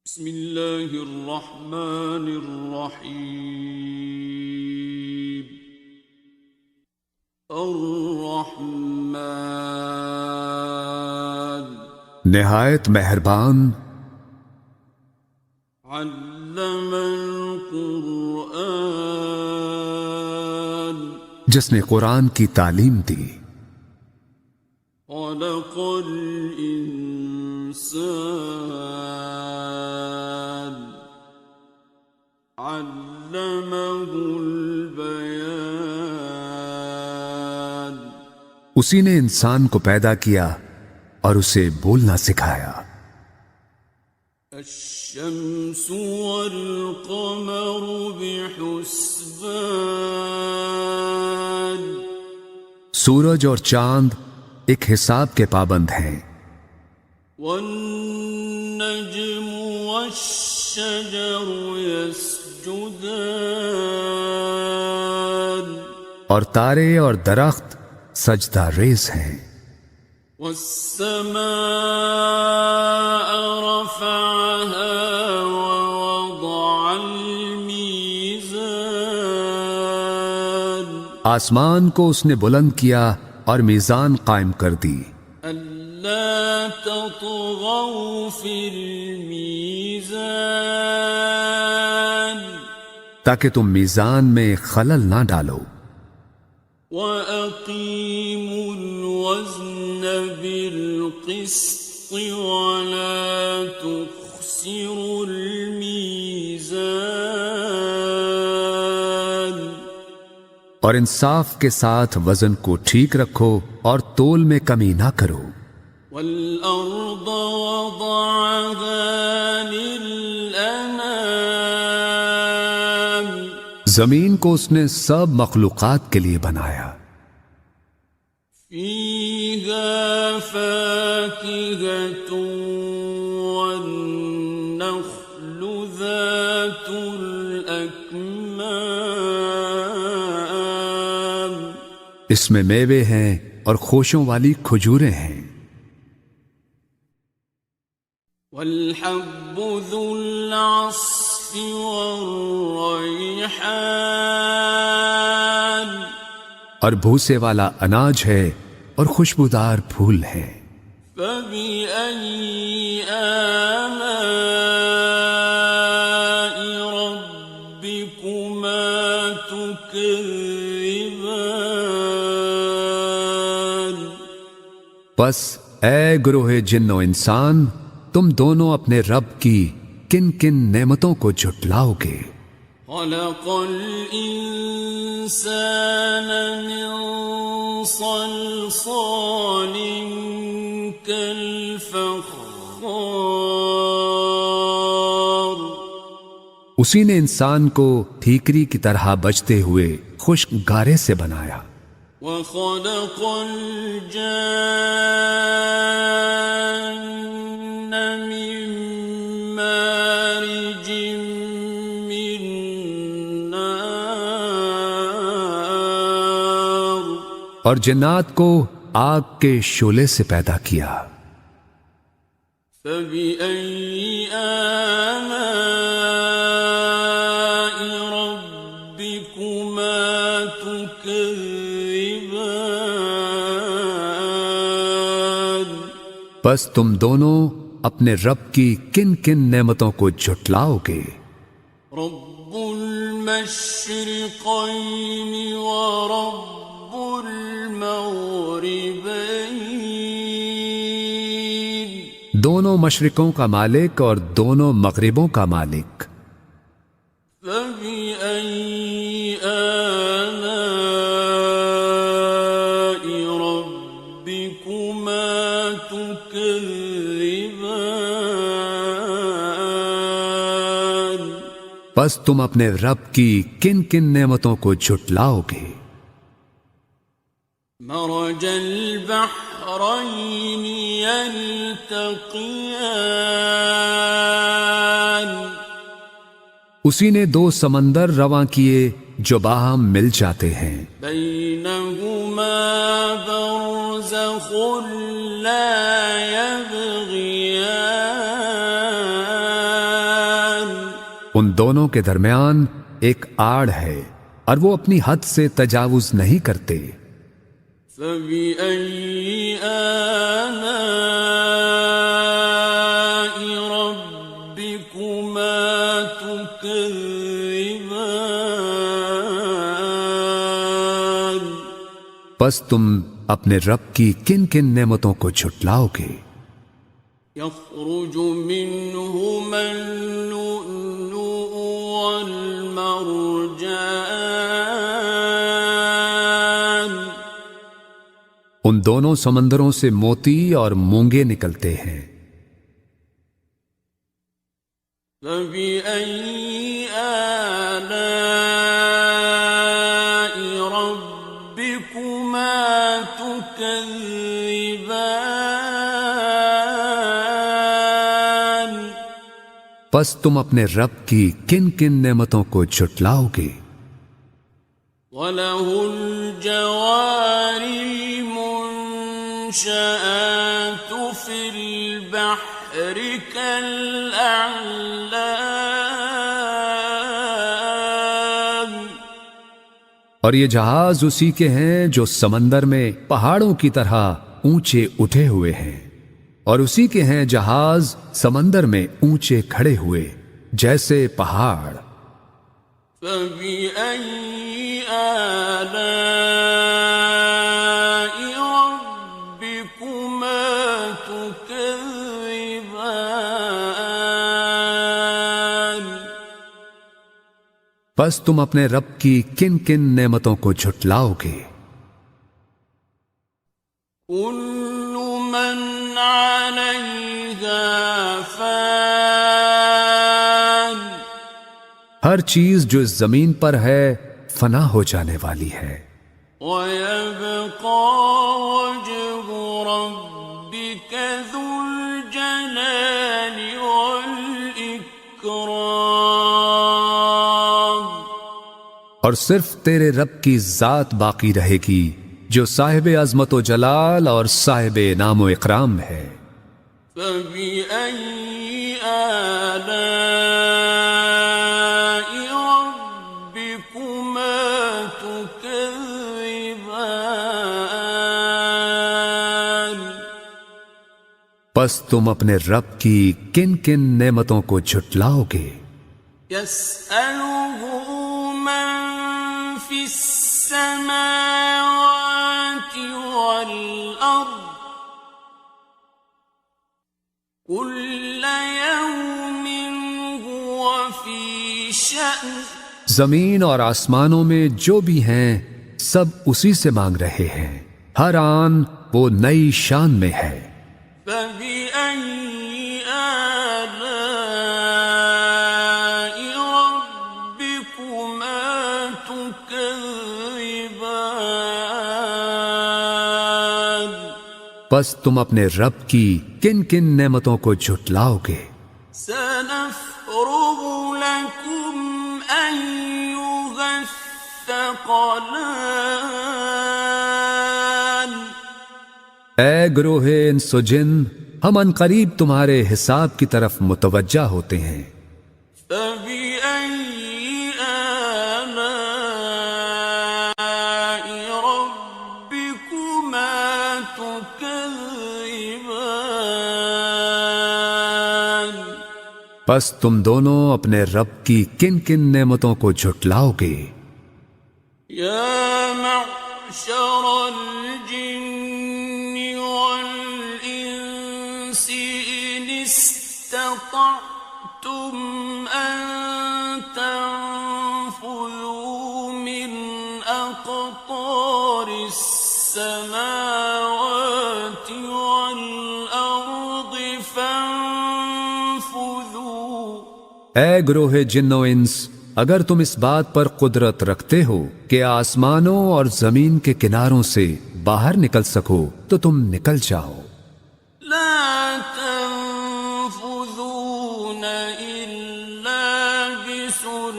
بسم اللہ الرحمن الرحیم الرحمن نہایت مہربان علم القرآن جس نے قرآن کی تعلیم دی، خلق الانسان علمہ البیان اسی نے انسان کو پیدا کیا اور اسے بولنا سکھایا۔ الشمس والقمر بحسبان سورج اور چاند ایک حساب کے پابند ہیں، والنجم والشجر يسجدان اور تارے اور درخت سجدہ ریز ہیں۔ والسماء رفعها ووضع الميزان آسمان کو اس نے بلند کیا اور میزان قائم کر دی، ألا تطغوا في الميزان تاکہ تم میزان میں خلل نہ ڈالو، وَأَقِيمُوا الْوَزْنَ بِالْقِسْطِ وَلَا تُخْسِرُوا الْمِيزَانَ اور انصاف کے ساتھ وزن کو ٹھیک رکھو اور تول میں کمی نہ کرو۔ وَالْأَرْضَ وَضَعَهَا لِلْأَنَامِ زمین کو اس نے سب مخلوقات کے لیے بنایا، فِيهَا فَاكِهَةٌ وَالنَّخْلُ ذَاتُ الْأَكْمَامِ اس میں میوے ہیں اور خوشوں والی کھجوریں ہیں، وَالْحَبُّ ذُو الْعَصْفِ وَالرَّيْحَانِ اور بھوسے والا اناج ہے اور خوشبودار پھول ہیں۔ فَبِأَيِّ آلَاءِ رَبِّكُمَا تُكَذِّبَانِ بس اے گروہ جن و انسان، تم دونوں اپنے رب کی کن کن نعمتوں کو جھٹلاؤ گے۔ خَلَقَ الْإِنسَانَ مِنْ صَلْصَالٍ كَالْفَخَّارِ اسی نے انسان کو ٹھیکری کی طرح بجتے ہوئے خشک گارے سے بنایا، وَخَلَقَ الْجَانَّ مِن مَّارِجٍ مِّن نَّارٍ اور جنات کو آگ کے شعلے سے پیدا کیا۔ فَبِأَيِّ آلَاءِ رَبِّكُمَا تُكَذِّبَانِ بس تم دونوں اپنے رب کی کن کن نعمتوں کو جھٹلاؤ گے۔ رب المشرقين ورب المغربين دونوں مشرقوں کا مالک اور دونوں مغربوں کا مالک، فبأي آلاء ربكما تكذبان بس تم اپنے رب کی کن کن نعمتوں کو جھٹلاؤ گے۔ مرج البحرين يلتقيان اسی نے دو سمندر رواں کیے جو باہم مل جاتے ہیں، بينهما برزخ لا يبغيان ان دونوں کے درمیان ایک آڑ ہے اور وہ اپنی حد سے تجاوز نہیں کرتے۔ فَبِأَيِّ آلَاءِ رَبِّكُمَا تُكَذِّبَانِ پس تم اپنے رب کی کن کن نعمتوں کو جھٹلاؤ گے؟ يَخْرُجُ مِنْهُمَا اللُّؤْلُؤُ وَالْمَرْجَانُ ان دونوں سمندروں سے موتی اور مونگے نکلتے ہیں۔ فَبِأَيِّ آلَاءِ رَبِّكُمَا تُكَذِّبَانِ پس تم اپنے رب کی کن کن نعمتوں کو جھٹلاؤ گے؟ وَلَهُ الْجَوَارِ الْمُنشَآتُ فِي الْبَحْرِ كَالْأَعْلَامِ اور یہ جہاز اسی کے ہیں جو سمندر میں پہاڑوں کی طرح اونچے اٹھے ہوئے ہیں، اور اسی کے ہیں جہاز سمندر میں اونچے کھڑے ہوئے جیسے پہاڑ۔ فَبِأَيِّ آلَاءِ رَبِّكُمَا تُكَذِّبَانِ پس تم اپنے رب کی کن کن نعمتوں کو جھٹلاؤ گے؟ كُلُّ مَنْ عَلَيْهَا فَانٍ ہر چیز جو اس زمین پر ہے فنا ہو جانے والی ہے، وَيَبْقَى وَجْهُ رَبِّكَ ذُو الْجَلَالِ وَالْإِكْرَامِ اور صرف تیرے رب کی ذات باقی رہے گی جو صاحب عظمت و جلال اور صاحب انعام و اکرام ہے۔ فَبِأَيِّ آلَاءِ رَبِّكُمَا تُكَذِّبَانِ پس تم اپنے رب کی کن کن نعمتوں کو جھٹلاؤ گے؟ يَسْأَلُهُ مَن فِي السَّمَاوَاتِ وَالْأَرْضِ كُلَّ يَوْمٍ هُوَ فِي شَأْنٍ زمین اور آسمانوں میں جو بھی ہیں سب اسی سے مانگ رہے ہیں، ہر آن وہ نئی شان میں ہے۔ فَبِأَيِّ آلَاءِ رَبِّكُمَا تُكَذِّبَانِ پس تم اپنے رب کی کن کن نعمتوں کو جھٹلاؤ گے؟ سَنَفْرُغُ لَكُمْ أَيُّهَ الثَّقَلَانِ اے گروہ انس و جن، ہم ان قریب تمہارے حساب کی طرف متوجہ ہوتے ہیں۔ فَبِأَيِّ آلَاءِ رَبِّكُمَا تُكَذِّبَانِ پس تم دونوں اپنے رب کی کن کن نعمتوں کو جھٹلاؤ گے؟ يَا مَعْشَرَ الْجِنِّ وَالْإِنسِ إِنِ اسْتَطَعْتُمْ أَن تَنفُذُوا مِنْ أَقْطَارِ السَّمَاوَاتِ وَالْأَرْضِ فَانفُذُوا اے گروہ جن و انس، اگر تم اس بات پر قدرت رکھتے ہو کہ آسمانوں اور زمین کے کناروں سے باہر نکل سکو تو تم نکل جاؤ۔ لا تنفذون إلا بسلطان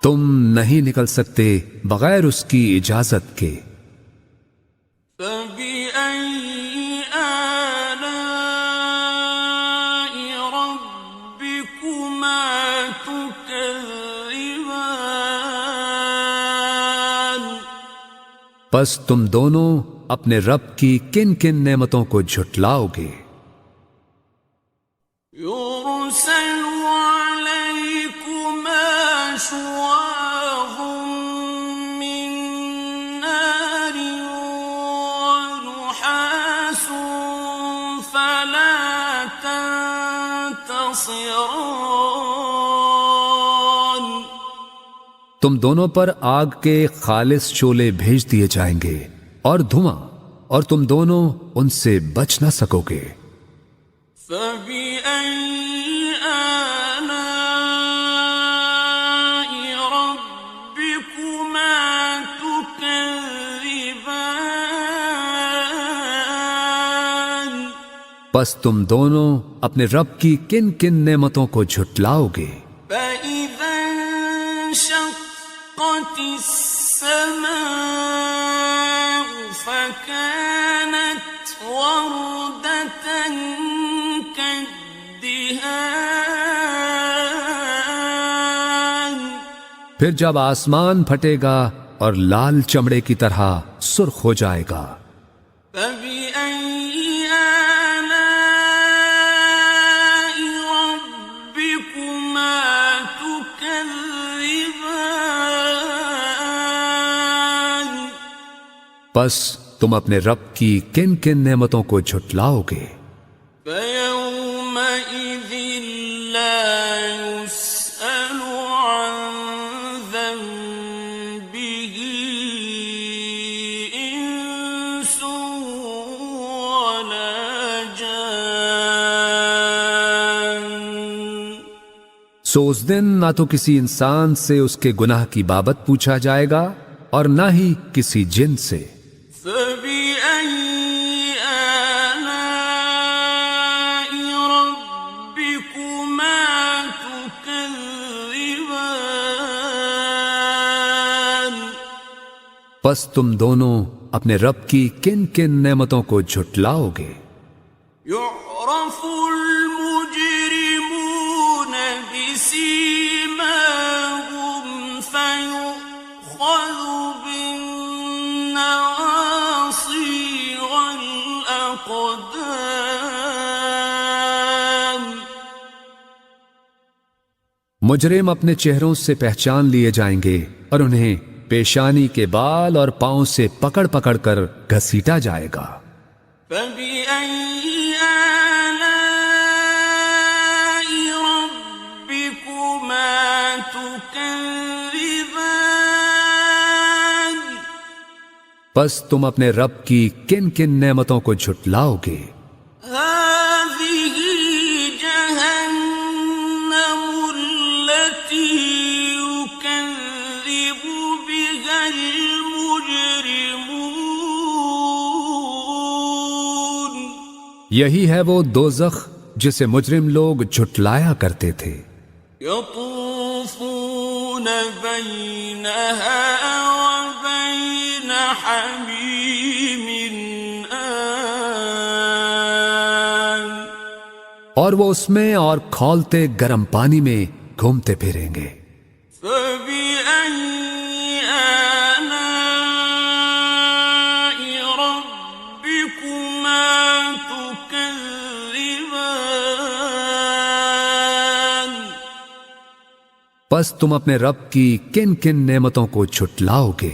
تم نہیں نکل سکتے بغیر اس کی اجازت کے۔ فبأي آلاء پس تم دونوں اپنے رب کی کن کن نعمتوں کو جھٹلاؤ گے؟ يرسل عليكما شواظ من نار ونحاس فلا تنتصران تم دونوں پر آگ کے خالص شعلے بھیج دیے جائیں گے اور دھواں، اور تم دونوں ان سے بچ نہ سکو گے۔ فَبِأَيِّ آلَاءِ رَبِّكُمَا تُكَذِّبَانِ پس تم دونوں اپنے رب کی کن کن نعمتوں کو جھٹلاؤ گے؟ فَإِذَا انشَقَّتِ السَّمَاءُ فَكَانَتْ وَرْدَةً كَالدِّهَانِ پھر جب آسمان پھٹے گا اور لال چمڑے کی طرح سرخ ہو جائے گا۔ فَبِأَيِّ آلَاءِ رَبِّكُمَا تُكَذِّبَانِ پس تم اپنے رب کی کن کن نعمتوں کو جھٹلاؤ گے؟ فَيَوْمَئِذٍ لَا يُسْأَلُ عَنْ ذَنبِهِ إِنسٌ وَلَا جَانٌّ سو اس دن نہ تو کسی انسان سے اس کے گناہ کی بابت پوچھا جائے گا اور نہ ہی کسی جن سے۔ فَبِأَيِّ آلَاءِ رَبِّكُمَا تُكَذِّبَانِ پس تم دونوں اپنے رب کی کن کن نعمتوں کو جھٹلاؤ گے؟ يُعْرَفُ الْمُجْرِمُونَ بِسِيمَاهُمْ فَيُؤْخَذُ بِالنَّوَاصِي وَالْأَقْدَامِ مجرم اپنے چہروں سے پہچان لیے جائیں گے اور انہیں پیشانی کے بال اور پاؤں سے پکڑ پکڑ کر گھسیٹا جائے گا۔ فَبِأَيِّ آلَاءِ رَبِّكُمَا تُكَذِّبَانِ پس تم اپنے رب کی کن کن نعمتوں کو جھٹلاؤ گے؟ هَٰذِهِ جَهَنَّمُ الَّتِي يُكَذِّبُ بِهَا الْمُجْرِمُونَ یہی ہے وہ دوزخ جسے مجرم لوگ جھٹلایا کرتے تھے۔ يَطُوفُونَ بَيْنَهَا وَبَيْنَ حَمِيمٍ آنٍ اور وہ اس میں اور کھولتے گرم پانی میں گھومتے پھریں گے۔ فَبِأَيِّ آلَاءِ رَبِّكُمَا تُكَذِّبَانِ پس تم اپنے رب کی کن کن نعمتوں کو جھٹلاؤ گے؟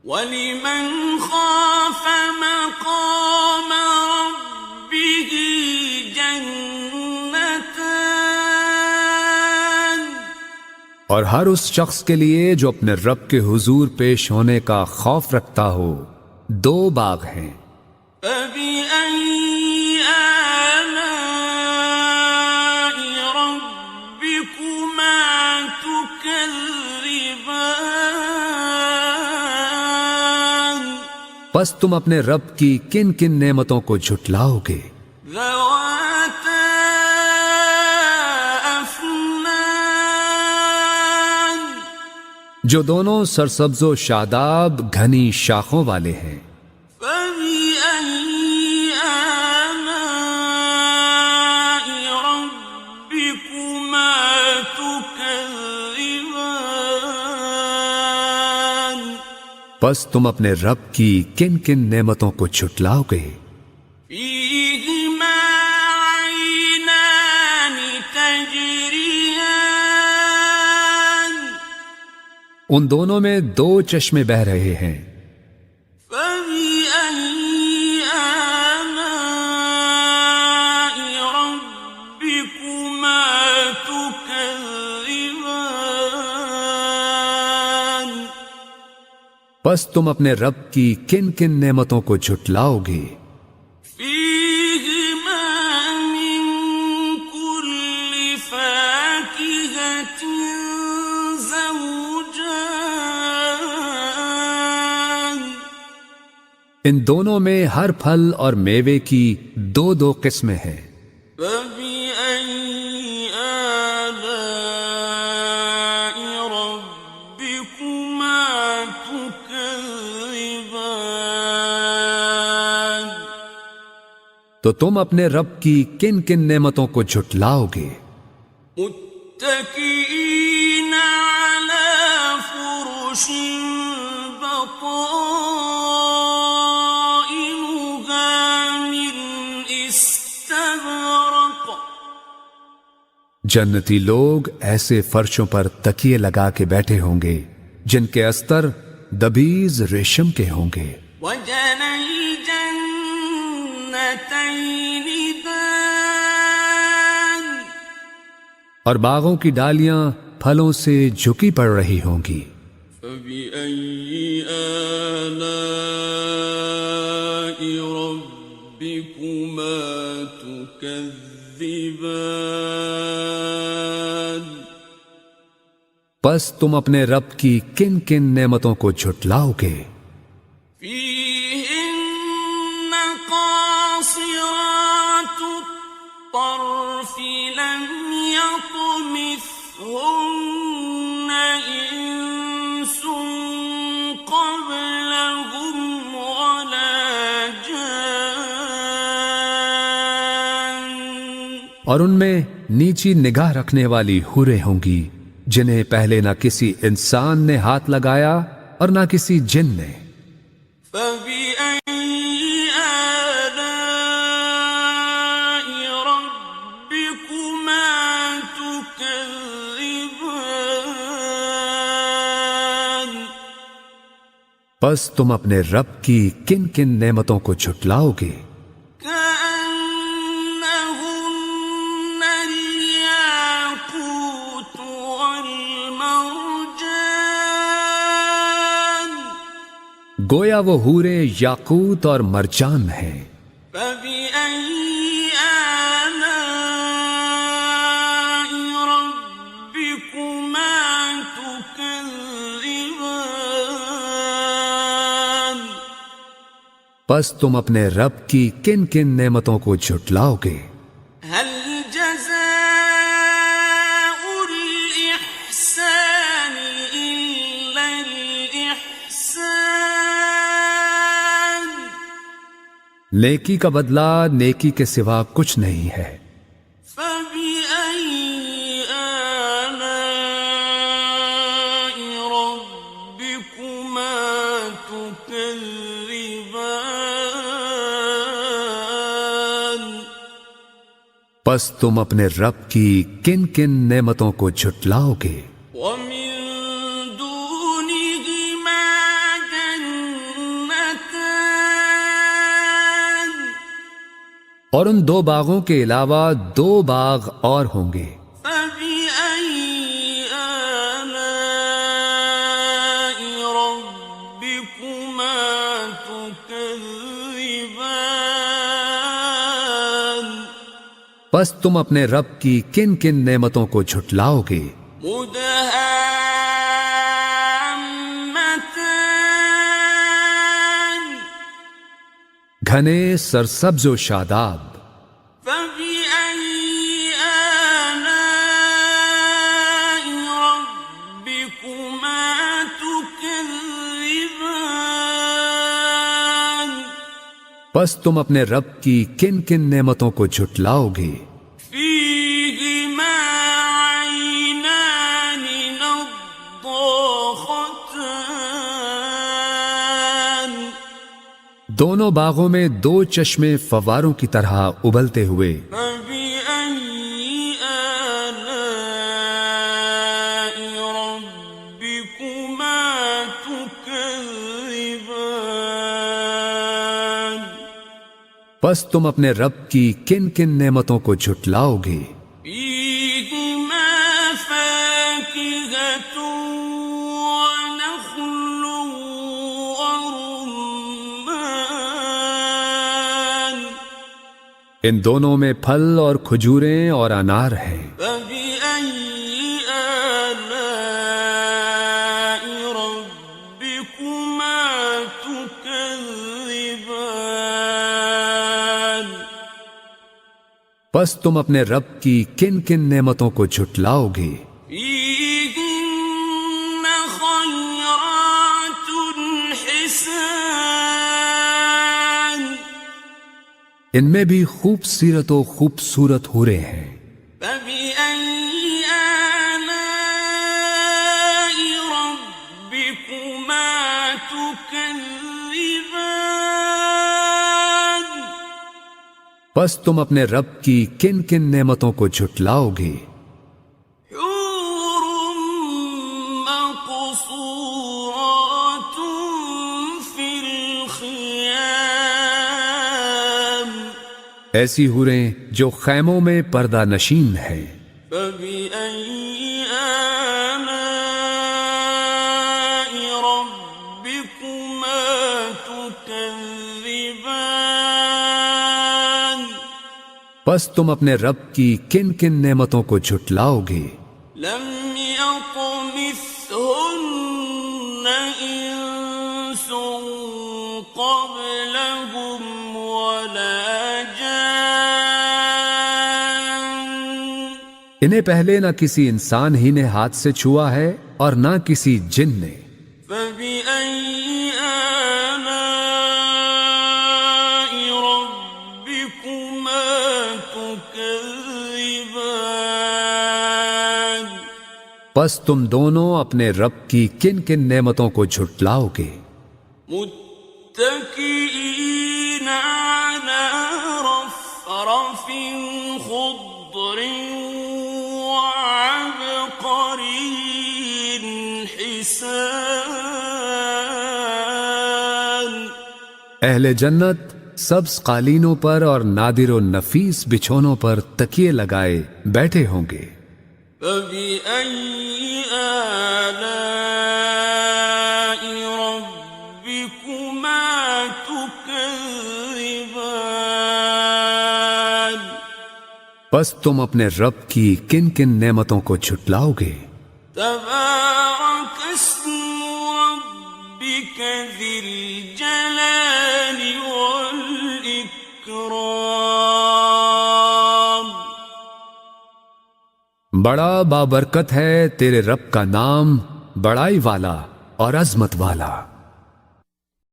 وَلِمَنْ خَافَ مَقَامَ رَبِّهِ جَنَّتَانِ اور ہر اس شخص کے لیے جو اپنے رب کے حضور پیش ہونے کا خوف رکھتا ہو دو باغ ہیں۔ فَبِأَيِّ آلَاءِ رَبِّكُمَا تُكَذِّبَانِ پس تم اپنے رب کی کن کن نعمتوں کو جھٹلاؤ گے؟ ذَوَاتَا أَفْنَانٍ جو دونوں سرسبز و شاداب گھنی شاخوں والے ہیں۔ فَبِأَيِّ آلَاءِ رَبِّكُمَا تُكَذِّبَانِ پس تم اپنے رب کی کن کن نعمتوں کو جھٹلاؤ گے؟ فيهما عينان تجريان ان دونوں میں دو چشمے بہ رہے ہیں، فبأي آلاء ربكما تكذبان پس تم اپنے رب کی کن کن نعمتوں کو جھٹلاؤ گے؟ فيهما من كل فاكهة زوجان ان دونوں میں ہر پھل اور میوے کی دو دو قسمیں ہیں، فبأي آلاء ربكما تكذبان تو تم اپنے رب کی کن کن نعمتوں کو جھٹلاؤ گے؟ متكئين على فرش بطائنها من استبرق جنتی لوگ ایسے فرشوں پر تکیے لگا کے بیٹھے ہوں گے جن کے استر دبیز ریشم کے ہوں گے، وجنى الجنتين دان اور باغوں کی ڈالیاں پھلوں سے جھکی پڑ رہی ہوں گی۔ فبأي آلاء ربكما تكذبان پس تم اپنے رب کی کن کن نعمتوں کو جھٹلاؤ گے؟ فيهن قاصرات الطرف لم يطمثهن إنس قبلهم ولا جان اور ان میں نیچی نگاہ رکھنے والی حوریں ہوں گی جنہیں پہلے نہ کسی انسان نے ہاتھ لگایا اور نہ کسی جن نے۔ فبأي آلاء ربكما تكذبان پس تم اپنے رب کی کن کن نعمتوں کو جھٹلاؤ گے؟ كأنهن الياقوت والمرجان گویا وہ حوریں یاقوت اور مرجان ہیں۔ فبأي آلاء ربكما تكذبان پس تم اپنے رب کی کن کن نعمتوں کو جھٹلاؤ گے؟ هل جزاء الإحسان إلا الإحسان نیکی کا بدلہ نیکی کے سوا کچھ نہیں ہے۔ فبأي آلاء ربكما تكذبان پس تم اپنے رب کی کن کن نعمتوں کو جھٹلاؤ گے؟ ومن دونهما جنتان اور ان دو باغوں کے علاوہ دو باغ اور ہوں گے۔ فبأي آلاء ربكما تكذبان پس تم اپنے رب کی کن کن نعمتوں کو جھٹلاؤ گے؟ مدهامتان گھنے سرسبز و شاداب۔ فبأي آلاء ربكما تكذبان پس تم اپنے رب کی کن کن نعمتوں کو جھٹلاؤ گے؟ فيهما عينان نضاختان دونوں باغوں میں دو چشمے فواروں کی طرح ابلتے ہوئے. فبأي آلاء ربكما تكذبان پس تم اپنے رب کی کن کن نعمتوں کو جھٹلاؤ گے؟ فيهما فاكهة ونخل ورمان ان دونوں میں پھل اور کھجوریں اور انار ہیں. فبأي آلاء ربكما تكذبان پس تم اپنے رب کی کن کن نعمتوں کو جھٹلاؤ گے؟ فيهن خيرات حسان ان میں بھی خوبصورت و خوبصورت حوریں ہیں. فبأي آلاء ربكما تكذبان پس تم اپنے رب کی کن کن نعمتوں کو جھٹلاؤ گے؟ حور مقصورات في الخيام ایسی حوریں جو خیموں میں پردہ نشین ہیں. فبأي آلاء ربكما تكذبان پس تم اپنے رب کی کن کن نعمتوں کو جھٹلاؤ گے؟ لم يطمثهن إنس قبلهم ولا جان انہیں پہلے نہ کسی انسان ہی نے ہاتھ سے چھوا ہے اور نہ کسی جن نے. فبأي آلاء ربكما تكذبان پس تم دونوں اپنے رب کی کن کن نعمتوں کو جھٹلاؤ گے؟ متكئين على رفرف خضر وعبقري حسان اہل جنت سبز قالینوں پر اور نادر و نفیس بچھونوں پر تکیے لگائے بیٹھے ہوں گے. فبأي آلاء ربكما تكذبان پس تم اپنے رب کی کن کن نعمتوں کو جھٹلاؤ گے؟ تبارك اسم ربك ذي الجلال والإكرام بڑا بابرکت ہے تیرے رب کا نام، بڑائی والا اور عظمت والا.